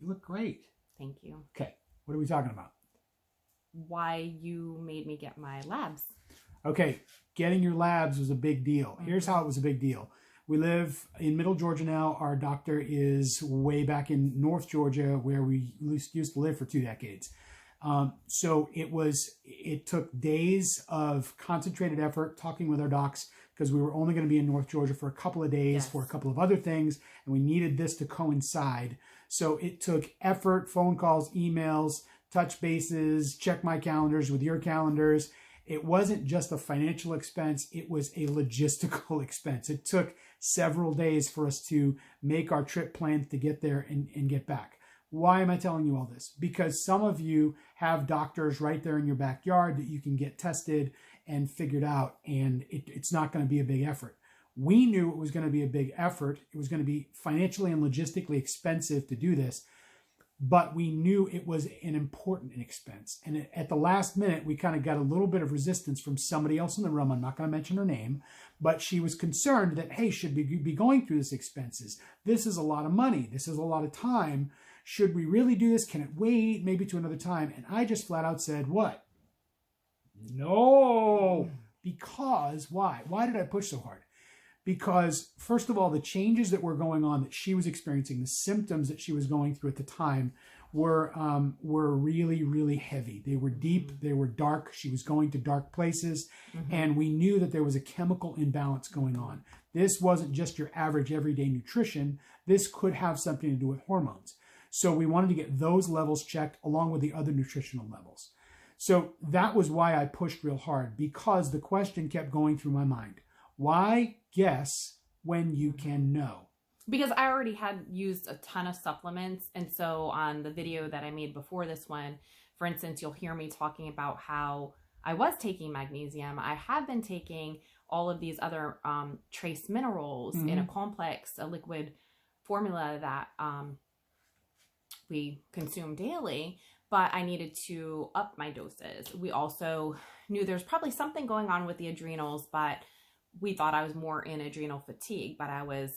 You look great. Thank you. Okay, what are we talking about? Why you made me get my labs. Okay, getting your labs was a big deal. Here's how it was a big deal. We live in Middle Georgia now. Our doctor is way back in North Georgia, where we used to live for 2 decades. So it took days of concentrated effort talking with our docs, because we were only going to be in North Georgia for a couple of days for a couple of other things, and we needed this to coincide. So it took effort, phone calls, emails, touch bases, check my calendars with your calendars. It wasn't just a financial expense, it was a logistical expense. It took several days for us to make our trip plans to get there and get back. Why am I telling you all this? Because some of you have doctors right there in your backyard that you can get tested and figured out, and it's not going to be a big effort. We knew it was going to be a big effort. It was going to be financially and logistically expensive to do this, but we knew it was an important expense. And at the last minute, we kind of got a little bit of resistance from somebody else in the room. I'm not going to mention her name, but she was concerned that, hey, should we be going through this expenses? This is a lot of money. This is a lot of time. Should we really do this? Can it wait maybe to another time? And I just flat out said, what? No. Because why? Why did I push so hard? Because first of all, the changes that were going on that she was experiencing, the symptoms that she was going through at the time were really, really heavy. They were deep. They were dark. She was going to dark places. And we knew that there was a chemical imbalance going on. This wasn't just your average everyday nutrition. This could have something to do with hormones. So we wanted to get those levels checked along with the other nutritional levels. So that was why I pushed real hard, because the question kept going through my mind. Why guess when you can know? Because I already had used a ton of supplements. And so on the video that I made before this one, for instance, you'll hear me talking about how I was taking magnesium. I have been taking all of these other trace minerals in a complex, a liquid formula that we consume daily, but I needed to up my doses. We also knew there's probably something going on with the adrenals, but we thought I was more in adrenal fatigue, but I was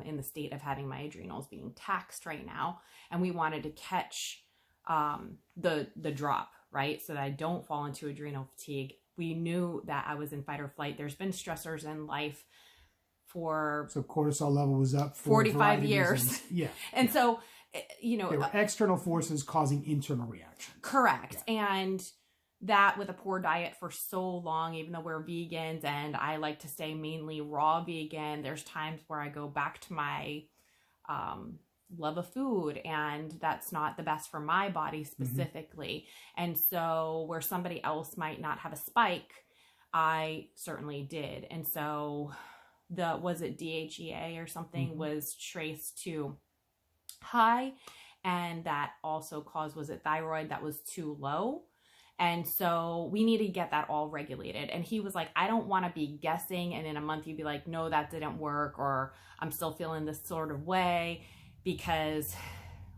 in the state of having my adrenals being taxed right now. And we wanted to catch the drop, right? So that I don't fall into adrenal fatigue. We knew that I was in fight or flight. There's been stressors in life so cortisol level was up for 45 years. And so, there were external forces causing internal reaction. Correct. Yeah. And that with a poor diet for so long, even though we're vegans and I like to stay mainly raw vegan, there's times where I go back to my love of food, and that's not the best for my body specifically. And so where somebody else might not have a spike, I certainly did. And so was it DHEA or something was traced to high, and that also caused, was it thyroid that was too low? And so we need to get that all regulated. And he was like, I don't want to be guessing, and in a month you'd be like, no, that didn't work, or I'm still feeling this sort of way, because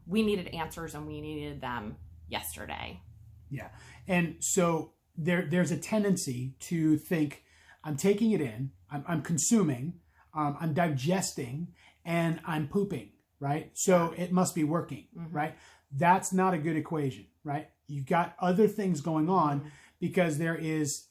we needed answers and we needed them yesterday. Yeah. And so there's a tendency to think, I'm taking it in, I'm consuming, I'm digesting, and I'm pooping, right? So it must be working, right? That's not a good equation, right? You've got other things going on, because there is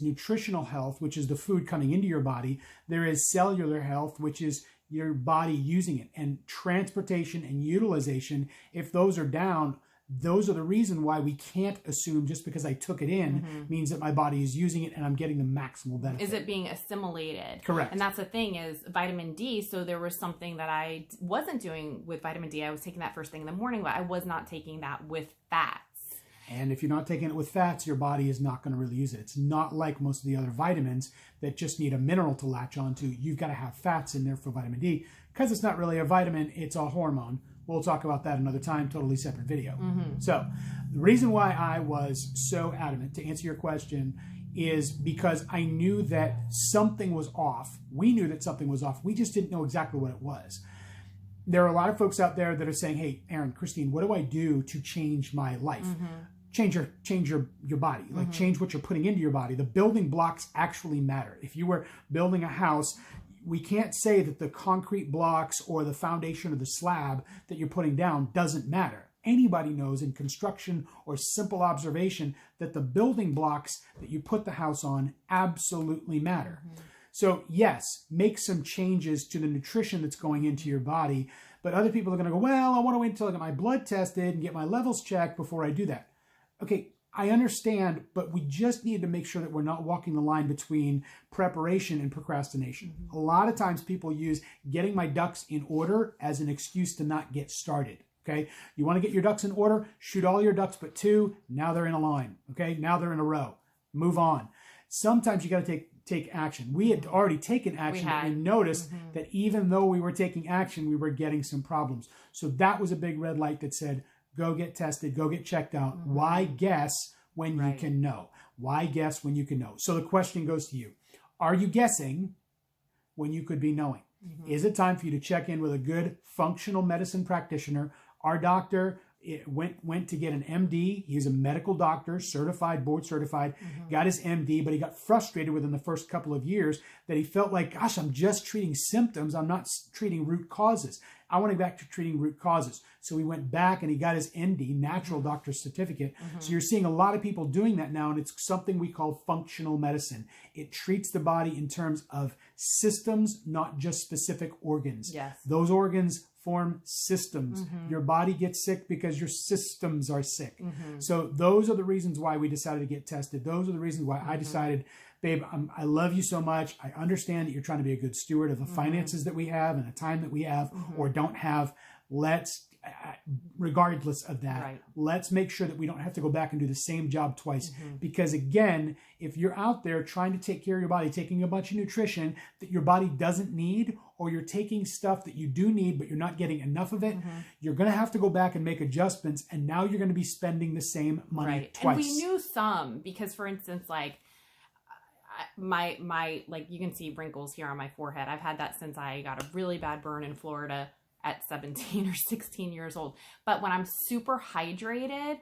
nutritional health, which is the food coming into your body. There is cellular health, which is your body using it, and transportation and utilization. If those are down, those are the reason why we can't assume just because I took it in means that my body is using it and I'm getting the maximal benefit. Is it being assimilated? Correct. And that's the thing, is vitamin D. So there was something that I wasn't doing with vitamin D. I was taking that first thing in the morning, but I was not taking that with fats. And if you're not taking it with fats, your body is not going to really use it. It's not like most of the other vitamins that just need a mineral to latch onto. You've got to have fats in there for vitamin D, because it's not really a vitamin, it's a hormone. We'll talk about that another time, totally separate video. So the reason why I was so adamant to answer your question is because I knew that something was off. We knew that something was off. We just didn't know exactly what it was. There are a lot of folks out there that are saying, hey, Aarron, Christine, what do I do to change my life? Change your body, like change what you're putting into your body. The building blocks actually matter. If you were building a house, we can't say that the concrete blocks or the foundation or the slab that you're putting down doesn't matter. Anybody knows in construction or simple observation that the building blocks that you put the house on absolutely matter. Mm-hmm. So yes, make some changes to the nutrition that's going into your body, but other people are going to go, well, I want to wait until I get my blood tested and get my levels checked before I do that. Okay, I understand, but we just need to make sure that we're not walking the line between preparation and procrastination. Mm-hmm. A lot of times people use getting my ducks in order as an excuse to not get started. Okay, you want to get your ducks in order, shoot all your ducks but two, now they're in a line. Okay, now they're in a row. Move on. Sometimes you got to take action. We had already taken action, but we noticed that even though we were taking action, we were getting some problems. So that was a big red light that said, go get tested, go get checked out. Why guess when you can know? Why guess when you can know? So the question goes to you. Are you guessing when you could be knowing? Is it time for you to check in with a good functional medicine practitioner? Our doctor went to get an MD. He's a medical doctor, certified, board certified, got his MD, but he got frustrated within the first couple of years that he felt like, gosh, I'm just treating symptoms. I'm not treating root causes. I want to go back to treating root causes. So he went back and he got his ND, natural doctor's certificate. So you're seeing a lot of people doing that now, and it's something we call functional medicine. It treats the body in terms of systems, not just specific organs. Yes. Those organs form systems. Your body gets sick because your systems are sick. So those are the reasons why we decided to get tested. Those are the reasons why I decided, babe, I love you so much. I understand that you're trying to be a good steward of the finances that we have and the time that we have or don't have. Let's, regardless of that, let's make sure that we don't have to go back and do the same job twice. Because again, if you're out there trying to take care of your body, taking a bunch of nutrition that your body doesn't need, or you're taking stuff that you do need, but you're not getting enough of it, you're going to have to go back and make adjustments. And now you're going to be spending the same money twice. And we knew some, because for instance, like, my like, you can see wrinkles here on my forehead. I've had that since I got a really bad burn in Florida at 17 or 16 years old. But when I'm super hydrated,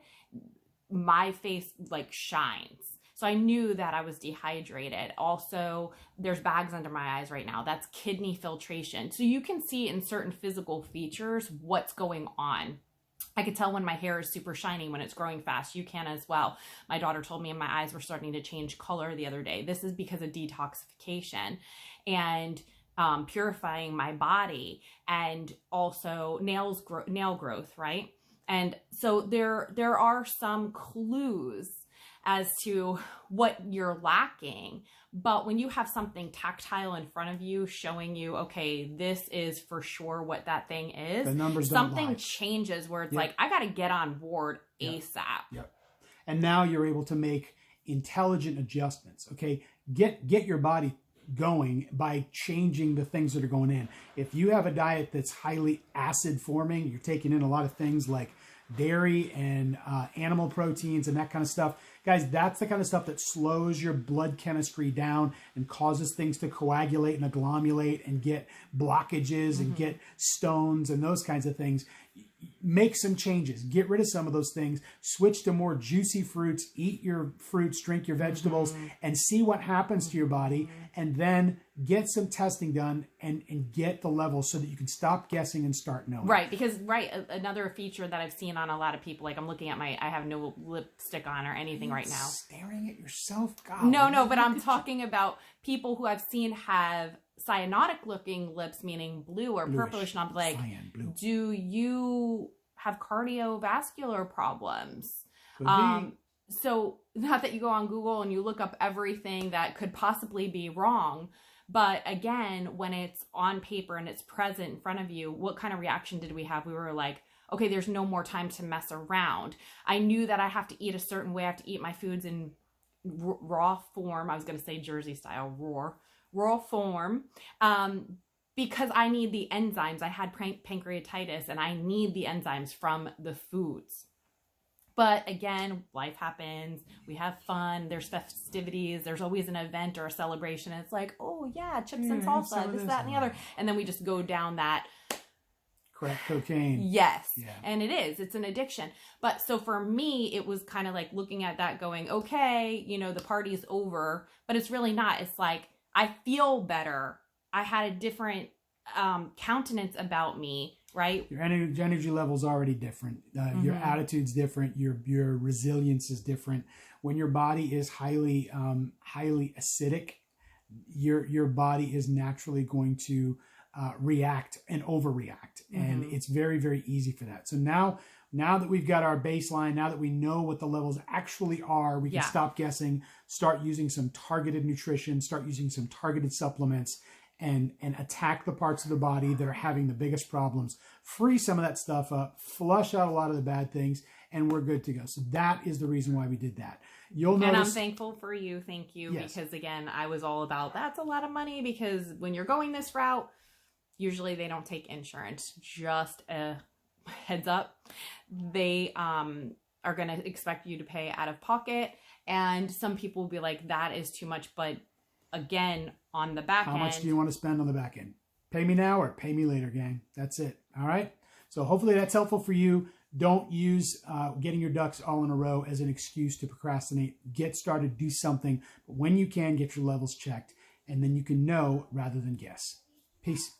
my face like shines. So I knew that I was dehydrated. Also, there's bags under my eyes right now. That's kidney filtration. So you can see in certain physical features what's going on. I could tell when my hair is super shiny, when it's growing fast. You can as well. My daughter told me my eyes were starting to change color the other day. This is because of detoxification and purifying my body, and also nail growth, right? And so there are some clues as to what you're lacking. But when you have something tactile in front of you showing you, okay, this is for sure what that thing is, the numbers something changes where it's like, I got to get on board ASAP. And now you're able to make intelligent adjustments. Okay, get your body going by changing the things that are going in. If you have a diet that's highly acid forming, you're taking in a lot of things like dairy and animal proteins and that kind of stuff. Guys, that's the kind of stuff that slows your blood chemistry down and causes things to coagulate and agglomulate and get blockages and get stones and those kinds of things. Make some changes. Get rid of some of those things. Switch to more juicy fruits. Eat your fruits, drink your vegetables, and see what happens to your body. And then get some testing done and get the level so that you can stop guessing and start knowing. Right, because another feature that I've seen on a lot of people, like I'm looking at I have no lipstick on or anything right now. Staring at yourself? God. No, but I'm talking about people who I've seen have cyanotic looking lips, meaning blue or purplish, and I'm like, cyan, blue. Do you have cardiovascular problems? So not that you go on Google and you look up everything that could possibly be wrong, but again, when it's on paper and it's present in front of you, what kind of reaction did we have? We were like, okay, there's no more time to mess around. I knew that I have to eat a certain way. I have to eat my foods in raw form. I was going to say Jersey style, raw form, because I need the enzymes. I had pancreatitis and I need the enzymes from the foods. But again, life happens. We have fun. There's festivities. There's always an event or a celebration. And it's like, oh yeah, chips and salsa, this, that, and the other. And then we just go down that crack cocaine. Yes. Yeah. And it is. It's an addiction. But so for me, it was kind of like looking at that going, okay, the party's over. But it's really not. It's like, I feel better. I had a different countenance about me, right? Your energy level is already different. Your attitude's different. Your resilience is different. When your body is highly acidic, your body is naturally going to react and overreact, and it's very, very easy for that. So now that we've got our baseline, now that we know what the levels actually are, we can stop guessing, start using some targeted nutrition, start using some targeted supplements, and attack the parts of the body that are having the biggest problems, free some of that stuff up, flush out a lot of the bad things, and we're good to go. So that is the reason why we did that. You'll notice, and I'm thankful for you. Thank you. Yes. Because again, I was all about, that's a lot of money, because when you're going this route, usually they don't take insurance. Just a heads up. They are going to expect you to pay out of pocket. And some people will be like, that is too much. But again, on the back end. How much do you want to spend on the back end? Pay me now or pay me later, gang. That's it. All right. So hopefully that's helpful for you. Don't use getting your ducks all in a row as an excuse to procrastinate. Get started, do something. But when you can, get your levels checked. And then you can know rather than guess. Peace.